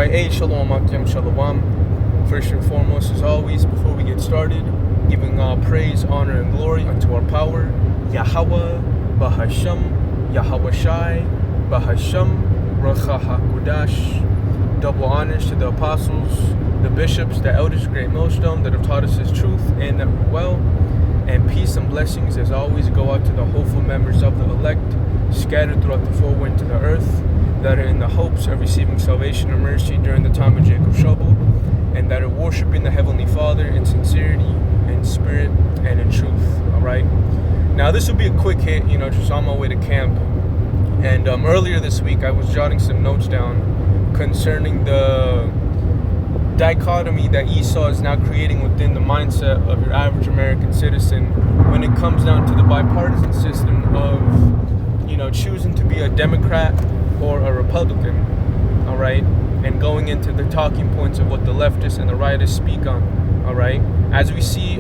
right, hey, shalom, akim, shalom. First and foremost, as always, before we get started, giving all praise, honor, and glory unto our power, Yahweh, Bahasham, Yahweh Shai, Bahasham, Racha HaKodash. Double honors to the apostles, the bishops, the elders, great millstone that have taught us His truth and that we're well. And peace and blessings, as always, go out to the hopeful members of the elect, scattered throughout the four winds of the earth, that are in the hopes of receiving salvation and mercy during the time of Jacob's trouble, and that are worshiping the Heavenly Father in sincerity, in spirit, and in truth. Alright? Now, this will be a quick hit, just on my way to camp. And earlier this week, I was jotting some notes down concerning the dichotomy that Esau is now creating within the mindset of your average American citizen when it comes down to the bipartisan system of, choosing to be a Democrat or a Republican, all right, and going into the talking points of what the leftists and the rightists speak on, all right, as we see,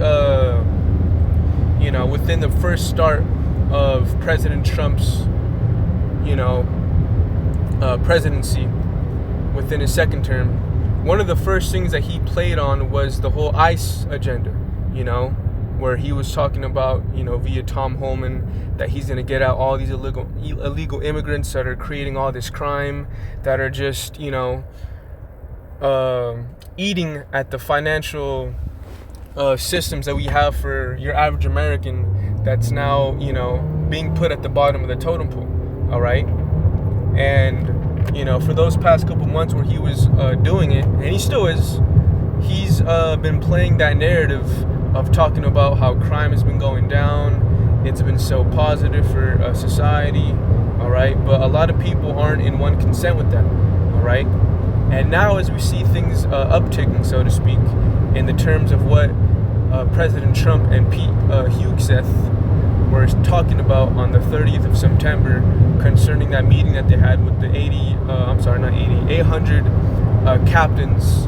within the first start of President Trump's, presidency within his second term, one of the first things that he played on was the whole ICE agenda, where he was talking about, via Tom Homan, that he's going to get out all these illegal immigrants that are creating all this crime, that are just, eating at the financial systems that we have for your average American that's now, being put at the bottom of the totem pole, all right? And, for those past couple months where he was doing it, and he still is, he's been playing that narrative of talking about how crime has been going down. It's been so positive for society, all right? But a lot of people aren't in one consent with that, all right? And now as we see things upticking, so to speak, in the terms of what President Trump and Pete Hegseth were talking about on the 30th of September concerning that meeting that they had with the 800 captains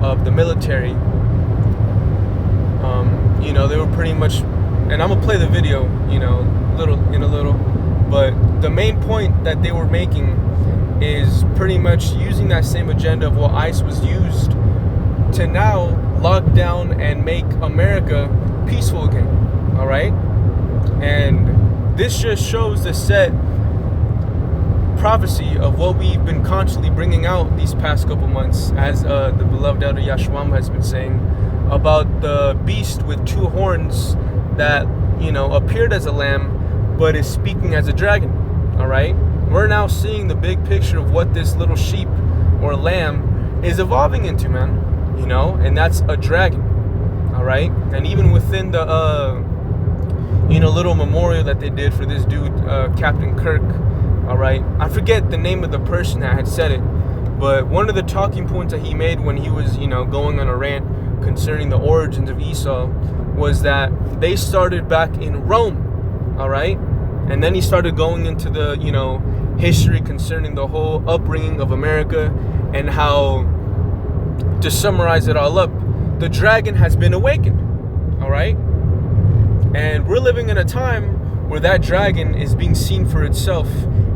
of the military. They were pretty much, and I'm gonna play the video, little, but the main point that they were making is pretty much using that same agenda of what ICE was used to now lock down and make America peaceful again, all right? And this just shows the set prophecy of what we've been constantly bringing out these past couple months, as the beloved elder Yashwam has been saying, about the beast with two horns that, appeared as a lamb, but is speaking as a dragon, all right? We're now seeing the big picture of what this little sheep or lamb is evolving into, man, and that's a dragon, all right? And even within the, little memorial that they did for this dude, Captain Kirk, all right? I forget the name of the person that had said it, but one of the talking points that he made when he was, going on a rant concerning the origins of Esau was that they started back in Rome, all right? And then he started going into the, history concerning the whole upbringing of America and how, to summarize it all up, the dragon has been awakened, all right? And we're living in a time where that dragon is being seen for itself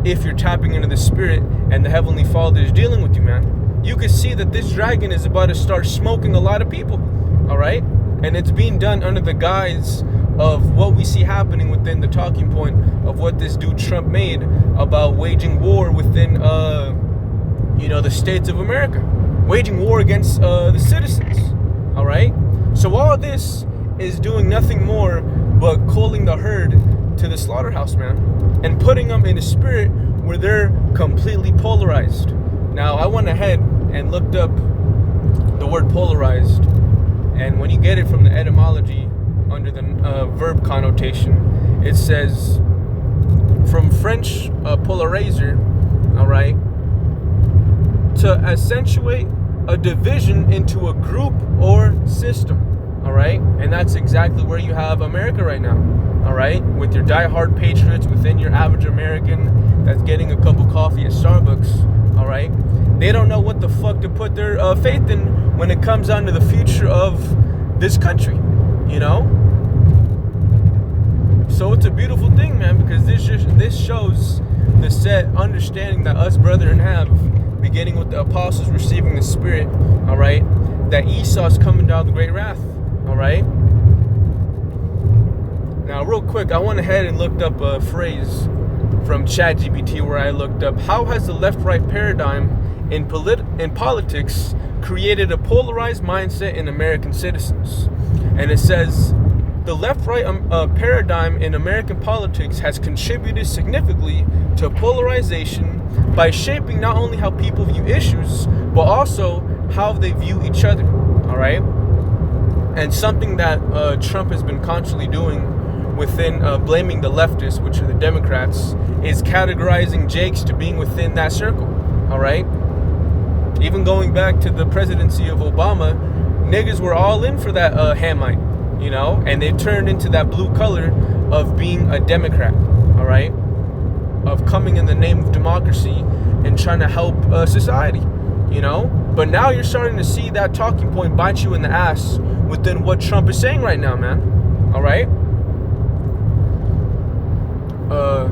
if you're tapping into the spirit and the Heavenly Father is dealing with you, man. You can see that this dragon is about to start smoking a lot of people, all right? And it's being done under the guise of what we see happening within the talking point of what this dude Trump made about waging war within, the states of America, waging war against the citizens, all right? So all of this is doing nothing more but calling the herd to the slaughterhouse, man, and putting them in a spirit where they're completely polarized. Now, I went ahead and looked up the word polarized, and when you get it from the etymology under the verb connotation, it says from French polarizer, all right, to accentuate a division into a group or system, all right? And that's exactly where you have America right now, all right? With your diehard patriots within your average American that's getting a cup of coffee at Starbucks, all right? They don't know what the fuck to put their faith in when it comes down to the future of this country, So it's a beautiful thing, man, because this shows the set understanding that us brethren have, beginning with the apostles receiving the Spirit, all right, that Esau's coming down the great wrath, all right. Now, real quick, I went ahead and looked up a phrase from ChatGPT where I looked up, how has the left-right paradigm in politics created a polarized mindset in American citizens? And it says, the left-right paradigm in American politics has contributed significantly to polarization by shaping not only how people view issues, but also how they view each other, all right? And something that Trump has been constantly doing within blaming the leftists, which are the Democrats, is categorizing Jakes to being within that circle, all right? Even going back to the presidency of Obama, niggas were all in for that Hamite, you know, and they turned into that blue color of being a Democrat, all right, of coming in the name of democracy and trying to help society, you know. But now you're starting to see that talking point bite you in the ass within what Trump is saying right now, man, all right.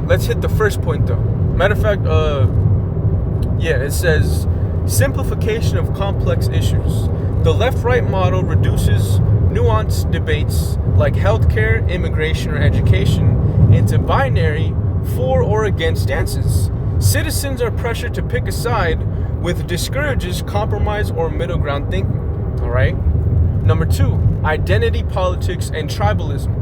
Let's hit the first point though. Matter of fact, yeah, it says simplification of complex issues. The left-right model reduces nuanced debates like healthcare, immigration, or education into binary for or against stances. Citizens are pressured to pick a side, which discourages compromise or middle ground thinking. All right. Number 2, identity politics and tribalism.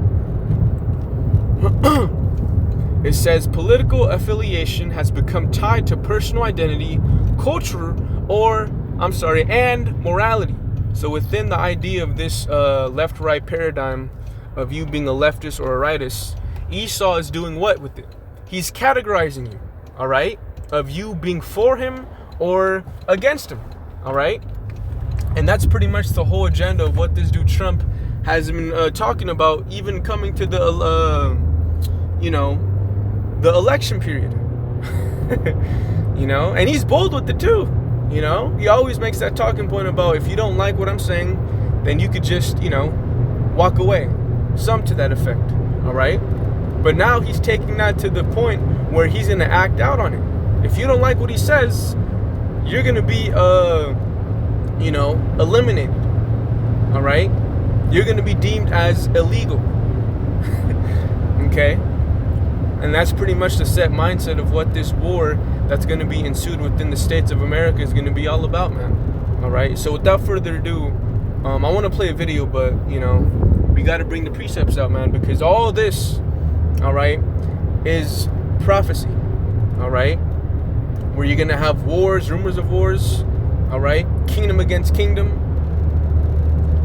It says political affiliation has become tied to personal identity, culture, and morality. So within the idea of this left-right paradigm of you being a leftist or a rightist, Esau is doing what with it? He's categorizing you, all right, of you being for him or against him, all right? And that's pretty much the whole agenda of what this dude Trump has been talking about, even coming to the, the election period, you know? And he's bold with it too, you know? He always makes that talking point about if you don't like what I'm saying, then you could just, walk away. Some to that effect, all right? But now he's taking that to the point where he's going to act out on it. If you don't like what he says, you're going to be, eliminated, all right? You're going to be deemed as illegal, okay? And that's pretty much the set mindset of what this war that's going to be ensued within the states of America is going to be all about, man. All right? So without further ado, I want to play a video, but, we got to bring the precepts out, man, because all of this, all right, is prophecy, all right? Where you're going to have wars, rumors of wars, all right? Kingdom against kingdom,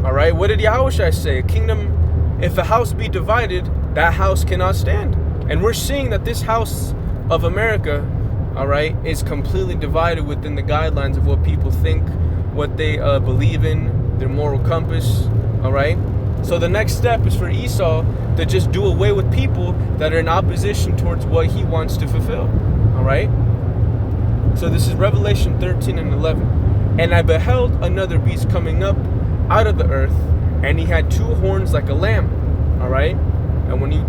all right? What did Yahushua say? Kingdom, if a house be divided, that house cannot stand. And we're seeing that this house of America, all right, is completely divided within the guidelines of what people think, what they believe in, their moral compass, all right? So the next step is for Esau to just do away with people that are in opposition towards what he wants to fulfill, all right? So this is Revelation 13 and 11. And I beheld another beast coming up out of the earth, and he had 2 horns like a lamb, all right? And when you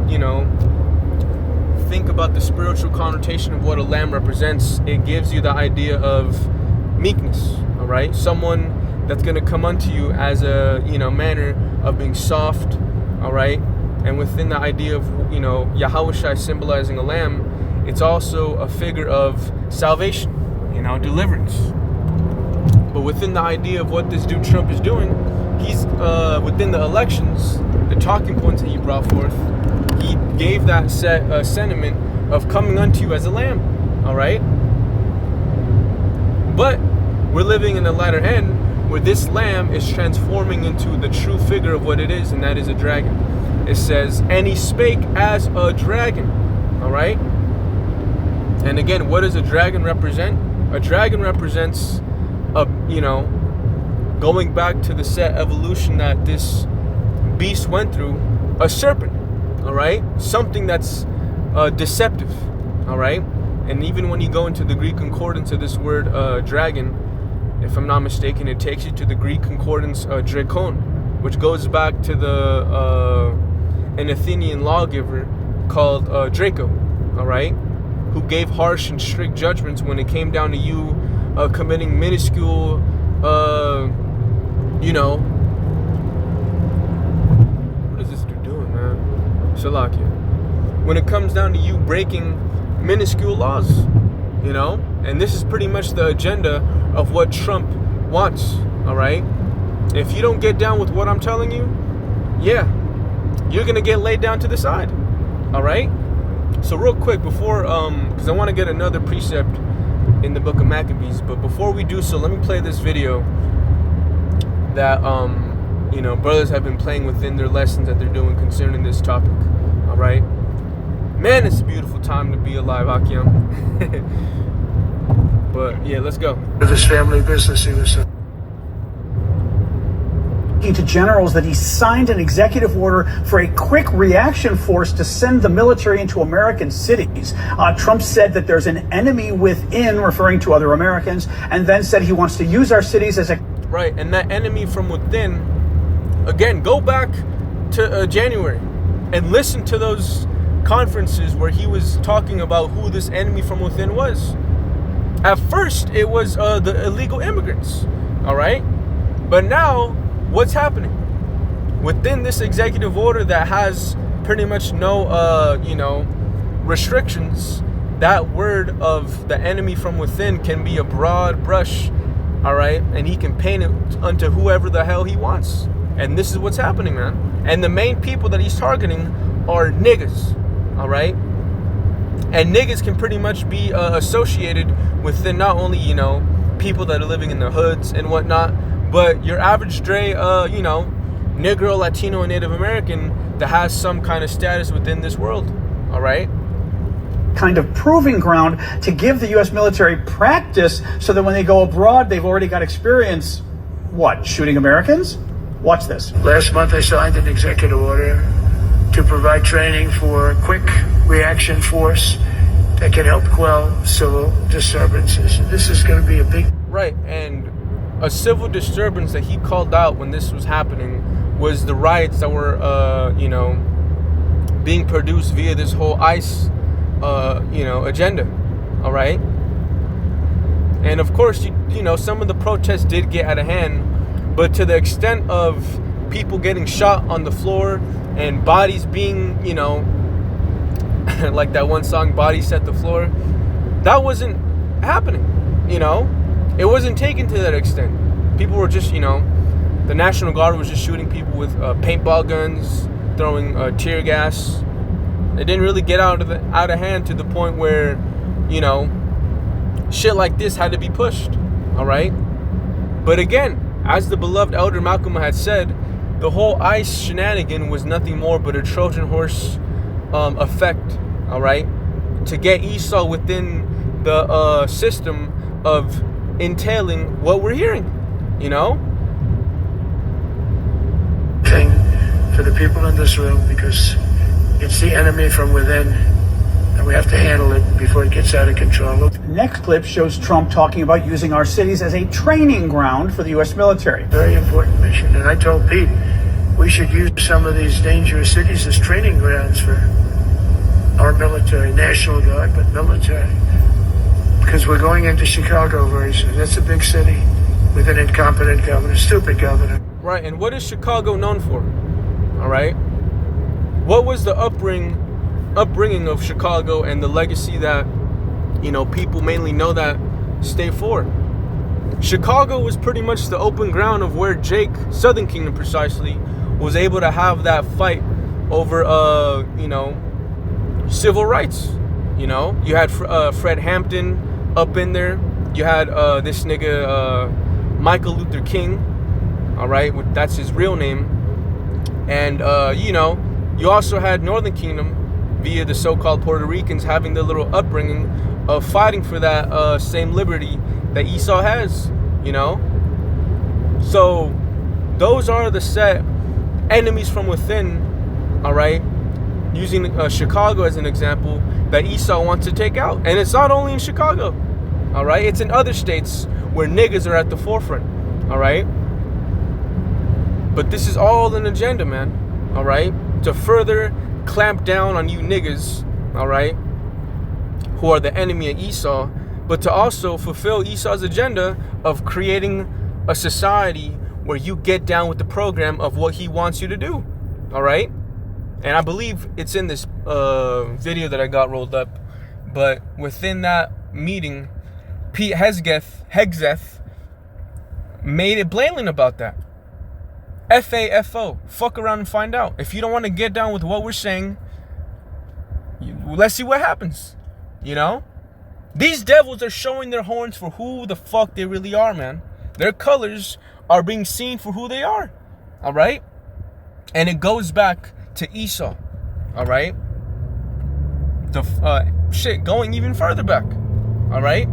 think about the spiritual connotation of what a lamb represents, it gives you the idea of meekness, all right? Someone that's going to come unto you as a, manner of being soft, all right? And within the idea of, Yahushua symbolizing a lamb, it's also a figure of salvation, deliverance. But within the idea of what this dude Trump is doing, he's, within the elections, the talking points that he brought forth, he gave that sentiment of coming unto you as a lamb, all right? But we're living in the latter end where this lamb is transforming into the true figure of what it is, and that is a dragon. It says, and he spake as a dragon, all right? And again, what does a dragon represent? A dragon represents, going back to the set evolution that this beast went through, a serpent. All right, something that's deceptive, all right? And even when you go into the Greek concordance of this word dragon, if I'm not mistaken, it takes you to the Greek concordance drakon, which goes back to an Athenian lawgiver called Draco, all right? who gave harsh and strict judgments when it came down to you committing minuscule, what is this dude doing, man? Salakia. When it comes down to you breaking minuscule laws, and this is pretty much the agenda of what Trump wants, all right? If you don't get down with what I'm telling you, yeah, you're gonna get laid down to the side, all right? So real quick, before, because I want to get another precept in the book of Maccabees, but before we do so, let me play this video that, brothers have been playing within their lessons that they're doing concerning this topic, all right? Man, it's a beautiful time to be alive, Akim. But yeah, let's go. With his family business, he was to generals that he signed an executive order for a quick reaction force to send the military into American cities. Trump said that there's an enemy within, referring to other Americans, and then said he wants to use our cities as a... Right, and that enemy from within, again, go back to January and listen to those conferences where he was talking about who this enemy from within was. At first, it was the illegal immigrants, all right? But now, what's happening? Within this executive order that has pretty much no, restrictions, that word of the enemy from within can be a broad brush, all right? And he can paint it unto whoever the hell he wants. And this is what's happening, man. And the main people that he's targeting are niggas, all right? And niggas can pretty much be associated within not only, people that are living in the hoods and whatnot, but your average Dre, Negro, Latino, and Native American that has some kind of status within this world, all right? Kind of proving ground to give the U.S. military practice so that when they go abroad, they've already got experience, what, shooting Americans? Watch this. Last month, I signed an executive order to provide training for a quick reaction force that can help quell civil disturbances. This is going to be a big... Right, and a civil disturbance that he called out when this was happening was the riots that were, being produced via this whole ICE, agenda, all right? And of course, some of the protests did get out of hand, but to the extent of people getting shot on the floor and bodies being, like that one song, Bodies Set the Floor, that wasn't happening, It wasn't taken to that extent. People were just, the National Guard was just shooting people with paintball guns, throwing tear gas. It didn't really get out of hand to the point where, shit like this had to be pushed, all right? But again, as the beloved Elder Malcolm had said, the whole ICE shenanigan was nothing more but a Trojan horse effect, all right? To get Esau within the system of entailing what we're hearing, thing for the people in this room, because it's the enemy from within, and we have to handle it before it gets out of control. The next clip shows Trump talking about using our cities as a training ground for the U.S. military. Very important mission, and I told Pete we should use some of these dangerous cities as training grounds for our military, National Guard, but military. Because we're going into Chicago very soon. That's a big city with an incompetent governor, stupid governor. Right, and what is Chicago known for? All right? What was the upbringing of Chicago and the legacy that, people mainly know that stay for? Chicago was pretty much the open ground of where Jake, Southern Kingdom precisely, was able to have that fight over, civil rights. You had Fred Hampton up in there. You had this nigga Michael Luther King, all right, that's his real name. And you also had Northern Kingdom via the so-called Puerto Ricans having the little upbringing of fighting for that same liberty that Esau has, So those are the set enemies from within, all right, using Chicago as an example, that Esau wants to take out. And it's not only in Chicago, all right? It's in other states where niggas are at the forefront, all right? But this is all an agenda, man, all right? To further clamp down on you niggas, all right? who are the enemy of Esau, but to also fulfill Esau's agenda of creating a society where you get down with the program of what he wants you to do. All right? And I believe it's in this video that I got rolled up. But within that meeting, Pete Hegseth made it blatant about that. FAFO. Fuck around and find out. If you don't want to get down with what we're saying, let's see what happens. You know? These devils are showing their horns for who the fuck they really are, man. Their colors are being seen for who they are. All right? And it goes back to Esau. All right? Going even further back. All right?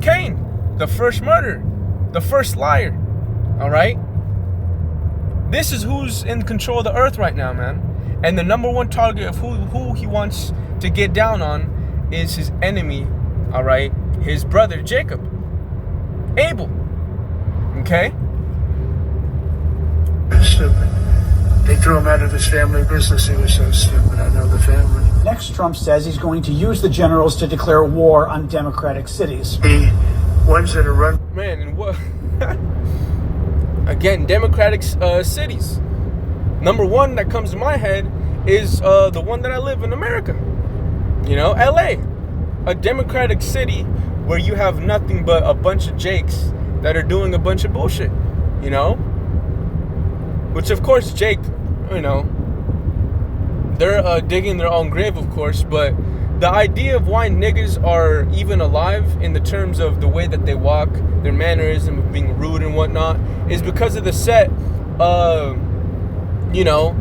Cain, the first murderer, the first liar. All right? This is who's in control of the earth right now, man. And the number one target of who he wants to get down on is his enemy, all right? His brother, Jacob. Abel. Okay? Stupid. They threw him out of his family business. He was so stupid. I know the family. Next, Trump says he's going to use the generals to declare war on Democratic cities. The ones that are run. Man, and what? Again, Democratic cities. Number one that comes to my head is the one that I live in, America. You know, LA. A Democratic city where you have nothing but a bunch of Jakes that are doing a bunch of bullshit. You know? Which, of course, Jake, you know, they're digging their own grave, of course, but the idea of why niggas are even alive in the terms of the way that they walk, their mannerism of being rude and whatnot, is because of the set, you know,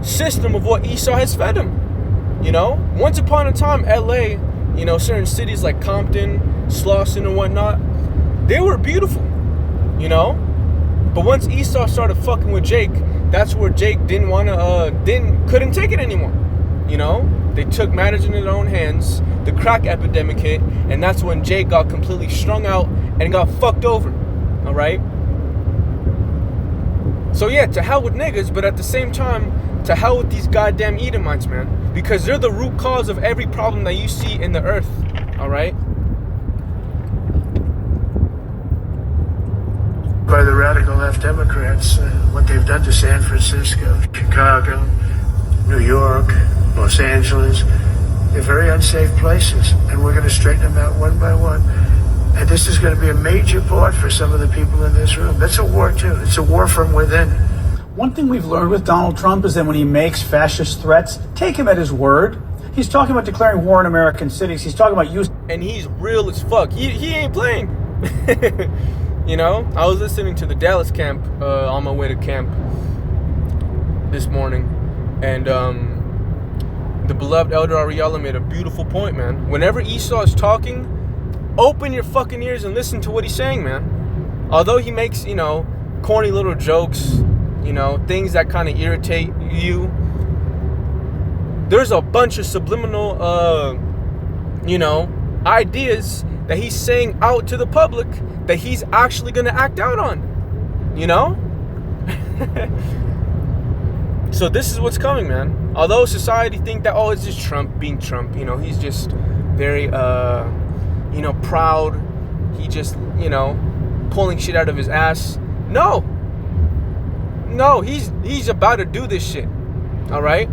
system of what Esau has fed them. You know, once upon a time, LA, you know, certain cities like Compton, Slauson and whatnot, they were beautiful, you know? But once Esau started fucking with Jake, that's where Jake couldn't take it anymore. You know, they took matters in their own hands. The crack epidemic hit, and that's when Jake got completely strung out and got fucked over. All right. So yeah, to hell with niggas, but at the same time, to hell with these goddamn Edomites, man, because they're the root cause of every problem that you see in the earth. All right. By the radical left Democrats, what they've done to San Francisco, Chicago, New York, Los Angeles. They're very unsafe places, and we're going to straighten them out one by one. And this is going to be a major part for some of the people in this room. That's a war, too. It's a war from within. One thing we've learned with Donald Trump is that when he makes fascist threats, take him at his word. He's talking about declaring war in American cities. He's talking about using... And he's real as fuck. He ain't playing. You know, I was listening to the Dallas camp on my way to camp this morning, and the beloved Elder Ariella made a beautiful point, man. Whenever Esau is talking, open your fucking ears and listen to what he's saying, man. Although he makes, you know, corny little jokes, you know, things that kind of irritate you, there's a bunch of subliminal, you know, ideas that he's saying out to the public that he's actually going to act out on, you know? So this is what's coming, man. Although society think that, oh, it's just Trump being Trump, you know, he's just very, you know, proud. He just, you know, pulling shit out of his ass. No, he's about to do this shit, all right?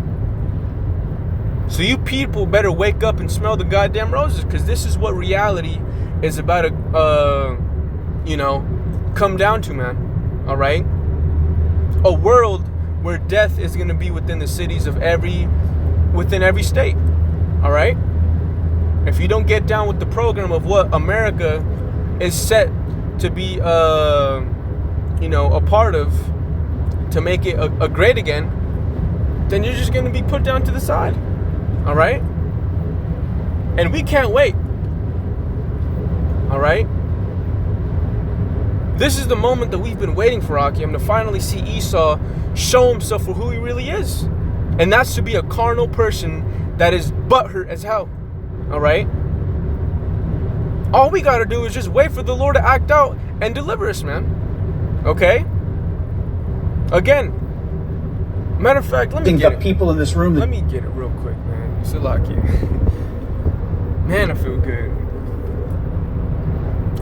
So you people better wake up and smell the goddamn roses, because this is what reality is about to, you know, come down to, man. All right? A world where death is going to be within the cities of within every state. All right? If you don't get down with the program of what America is set to be, you know, a part of, to make it a great again, then you're just going to be put down to the side. All right? And we can't wait. All right? This is the moment that we've been waiting for, Akim, to finally see Esau show himself for who he really is. And that's to be a carnal person that is butthurt as hell. All right? All we got to do is just wait for the Lord to act out and deliver us, man. Okay? Again, matter of fact, let me get it. People in this room. Let me get it real quick, man. Salakia. Man, I feel good.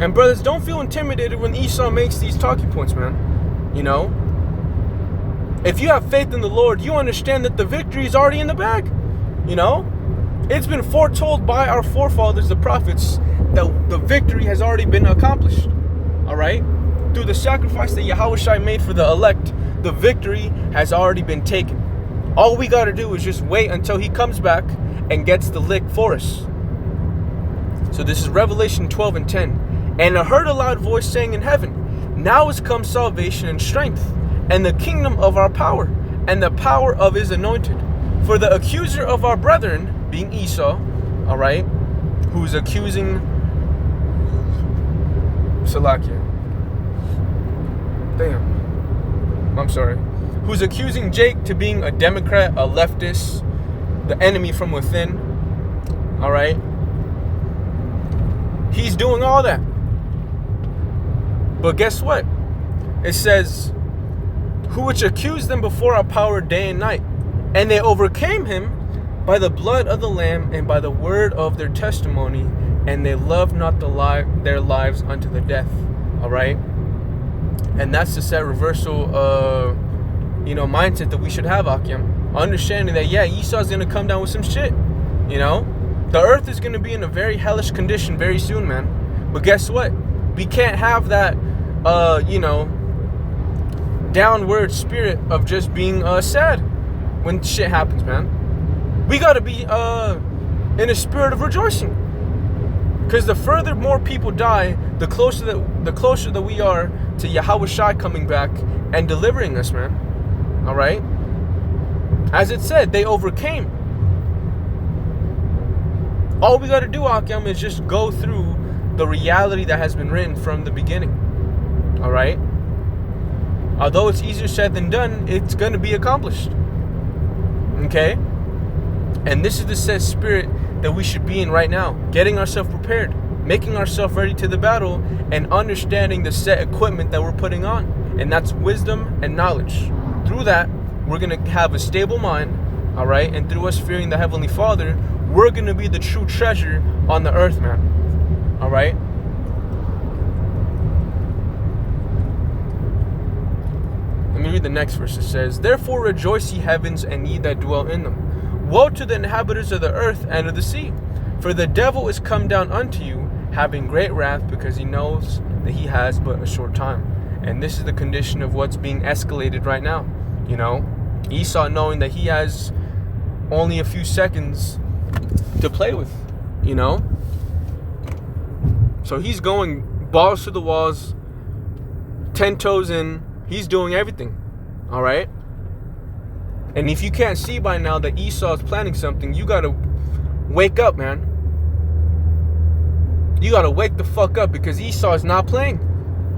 And brothers, don't feel intimidated when Esau makes these talking points, man. You know? If you have faith in the Lord, you understand that the victory is already in the bag. You know? It's been foretold by our forefathers, the prophets, that the victory has already been accomplished. Alright? Through the sacrifice that Yahushua made for the elect, the victory has already been taken. All we got to do is just wait until he comes back and gets the lick for us. So this is Revelation 12 and 10. And I heard a loud voice saying in heaven, now is come salvation and strength, and the kingdom of our power, and the power of his anointed. For the accuser of our brethren, being Esau, alright, who's accusing Salakia. I'm sorry. Who's accusing Jake to being a Democrat, a leftist, the enemy from within. Alright? He's doing all that. But guess what? It says, who which accused them before our power day and night. And they overcame him by the blood of the Lamb and by the word of their testimony. And they loved not their lives unto the death. Alright? And that's the set reversal mindset that we should have, Akim. Understanding that, yeah, Esau's going to come down with some shit. You know? The earth is going to be in a very hellish condition very soon, man. But guess what? We can't have that, downward spirit of just being sad when shit happens, man. We got to be in a spirit of rejoicing. Because the further more people die, the closer that we are to Yahushua coming back and delivering us, man. All right? As it said, they overcame. All we got to do, Akim, is just go through the reality that has been written from the beginning. All right? Although it's easier said than done, it's going to be accomplished. Okay? And this is the set spirit that we should be in right now. Getting ourselves prepared. Making ourselves ready to the battle. And understanding the set equipment that we're putting on. And that's wisdom and knowledge. Through that, we're going to have a stable mind. Alright? And through us fearing the Heavenly Father, we're going to be the true treasure on the earth, man. Alright? Let me read the next verse. It says, therefore rejoice ye heavens, and ye that dwell in them. Woe to the inhabitants of the earth and of the sea. For the devil is come down unto you, having great wrath, because he knows that he has but a short time. And this is the condition of what's being escalated right now. You know, Esau knowing that he has only a few seconds to play with, you know. So he's going balls to the walls, 10 toes in. He's doing everything. All right. And if you can't see by now that Esau is planning something, you gotta wake up, man. You gotta wake the fuck up, because Esau is not playing.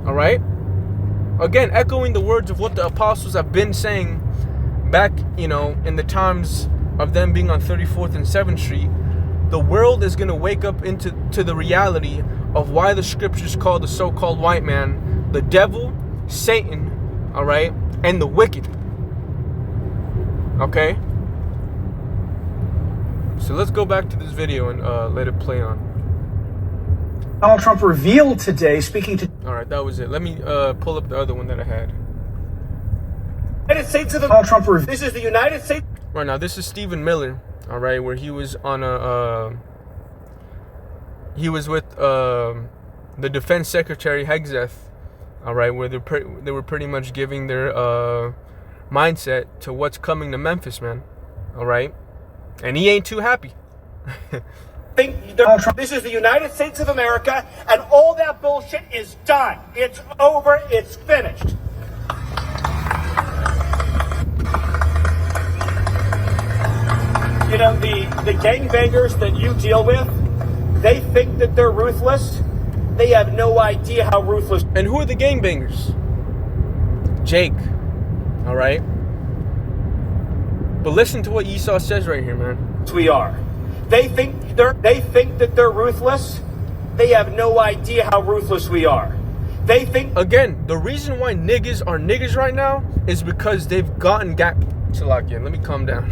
All right. Again, echoing the words of what the apostles have been saying back, in the times of them being on 34th and 7th Street. The world is going to wake up to the reality of why the scriptures call the so-called white man the devil, Satan, all right, and the wicked. Okay? So let's go back to this video and let it play on. Donald Trump revealed today, speaking to... All right, that was it. Let me pull up the other one that I had. United States of Donald Trump revealed... This is the United States... Right now, this is Stephen Miller, all right, where he was on he was with the Defense Secretary Hegseth, all right, where they were pretty much giving their mindset to what's coming to Memphis, man, all right, and he ain't too happy. This is the United States of America, and all that bullshit is done. It's over. It's finished. You know, the gangbangers that you deal with, they think that they're ruthless. They have no idea how ruthless. And who are the gangbangers? Jake, all right? But listen to what Esau says right here, man. We are. They think that they're ruthless. They have no idea how ruthless we are. They think... Again, the reason why niggas are niggas right now is because they've gotten... Salakia, let me calm down.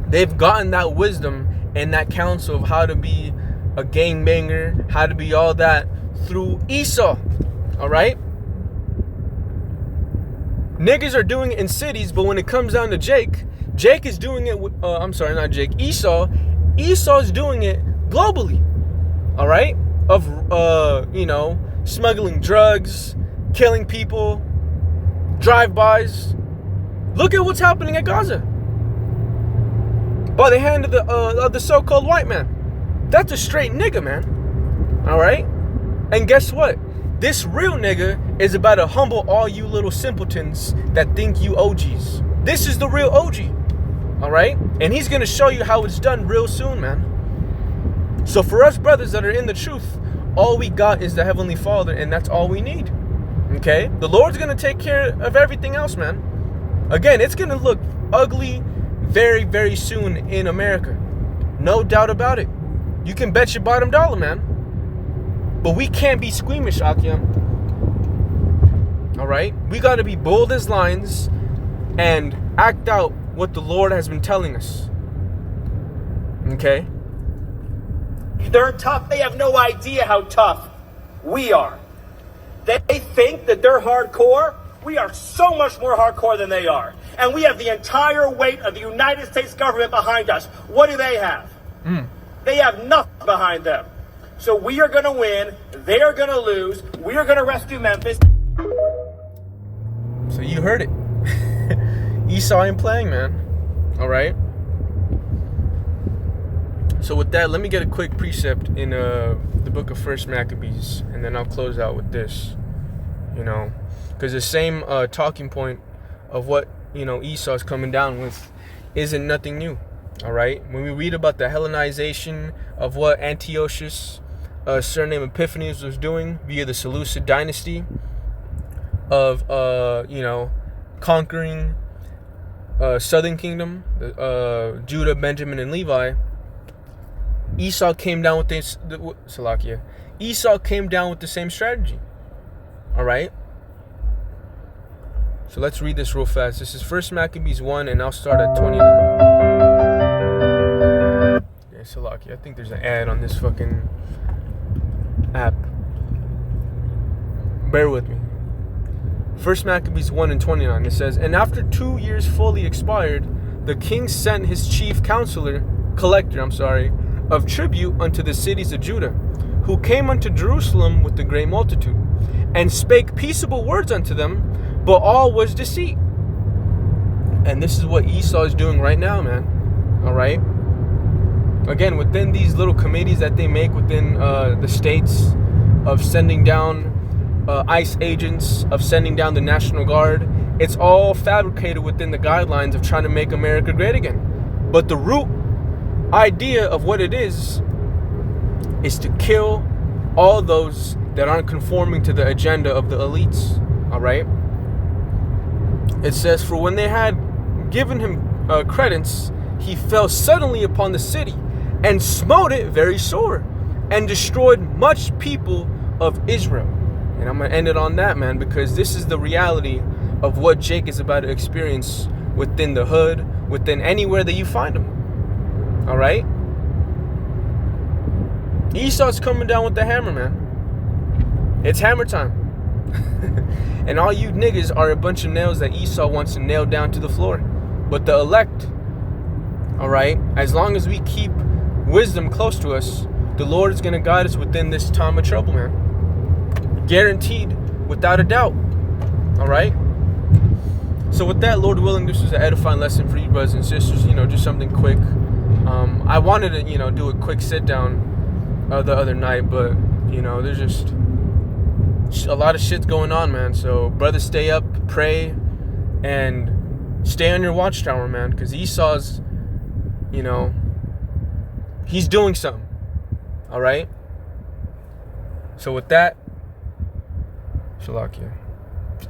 They've gotten that wisdom and that counsel of how to be a gangbanger, how to be all that through Esau. All right? Niggas are doing it in cities, but when it comes down to Jake is doing it with, Esau's doing it globally. All right? Of, smuggling drugs, killing people, drive-bys. Look at what's happening at Gaza. By the hand of the so-called white man. That's a straight nigga, man. All right? And guess what? This real nigga is about to humble all you little simpletons that think you OGs. This is the real OG. All right? And he's going to show you how it's done real soon, man. So for us brothers that are in the truth, all we got is the Heavenly Father, and that's all we need. Okay? The Lord's going to take care of everything else, man. Again, it's going to look ugly very, very soon in America. No doubt about it. You can bet your bottom dollar, man. But we can't be squeamish, Akim. Alright? We got to be bold as lions and act out what the Lord has been telling us. Okay? They're tough. They have no idea how tough we are. They think that they're hardcore. We are so much more hardcore than they are. And we have the entire weight of the United States government behind us. What do they have? They have nothing behind them. So we are going to win. They are going to lose. We are going to rescue Memphis. So you heard it. Esau ain't playing, man. All right? So with that, let me get a quick precept in the book of 1 Maccabees. And then I'll close out with this. Because the same talking point of what, Esau's coming down with isn't nothing new. All right? When we read about the Hellenization of what Antiochus, surname Epiphanes, was doing via the Seleucid dynasty of, conquering southern kingdom, Judah, Benjamin, and Levi, Esau came down with this, Esau came down with the same strategy. All right? So let's read this real fast. This is 1 Maccabees 1, and I'll start at 29. Yeah, Salakia. I think there's an ad on this fucking app. Bear with me. 1 Maccabees 1 and 29. It says, "And after 2 years fully expired, the king sent his chief collector, of tribute unto the cities of Judah, who came unto Jerusalem with the great multitude, and spake peaceable words unto them, but all was deceit." And this is what Esau is doing right now, man. All right? Again, within these little committees that they make within the states of sending down ICE agents, of sending down the National Guard, it's all fabricated within the guidelines of trying to make America great again. But the root idea of what it is to kill all those that aren't conforming to the agenda of the elites. All right? It says, "For when they had given him credence, he fell suddenly upon the city, and smote it very sore, and destroyed much people of Israel." And I'm going to end it on that, man, because this is the reality of what Jake is about to experience within the hood, within anywhere that you find him. All right? Esau's coming down with the hammer, man. It's hammer time. And all you niggas are a bunch of nails that Esau wants to nail down to the floor. But the elect, all right, as long as we keep wisdom close to us, the Lord is going to guide us within this time of trouble, man. Guaranteed, without a doubt. All right? So with that, Lord willing, this was an edifying lesson for you brothers and sisters. Just something quick. I wanted to, do a quick sit down the other night, but, there's just a lot of shit's going on, man. So, brothers, stay up, pray, and stay on your watchtower, man, because Esau's, he's doing something. All right? So with that, Shalakia.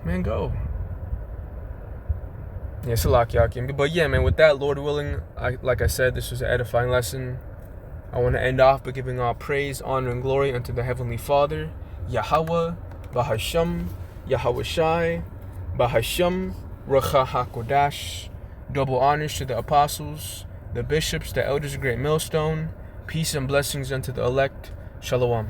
Man, go. Yeah, Shalakia. But yeah, man, with that, Lord willing, like I said, this was an edifying lesson. I want to end off by giving all praise, honor, and glory unto the Heavenly Father, Yahweh, Bahasham, Yahweh Shai, Bahasham, Ruach HaKodesh. Double honors to the apostles, the bishops, the elders of Great Millstone. Peace and blessings unto the elect. Shalom.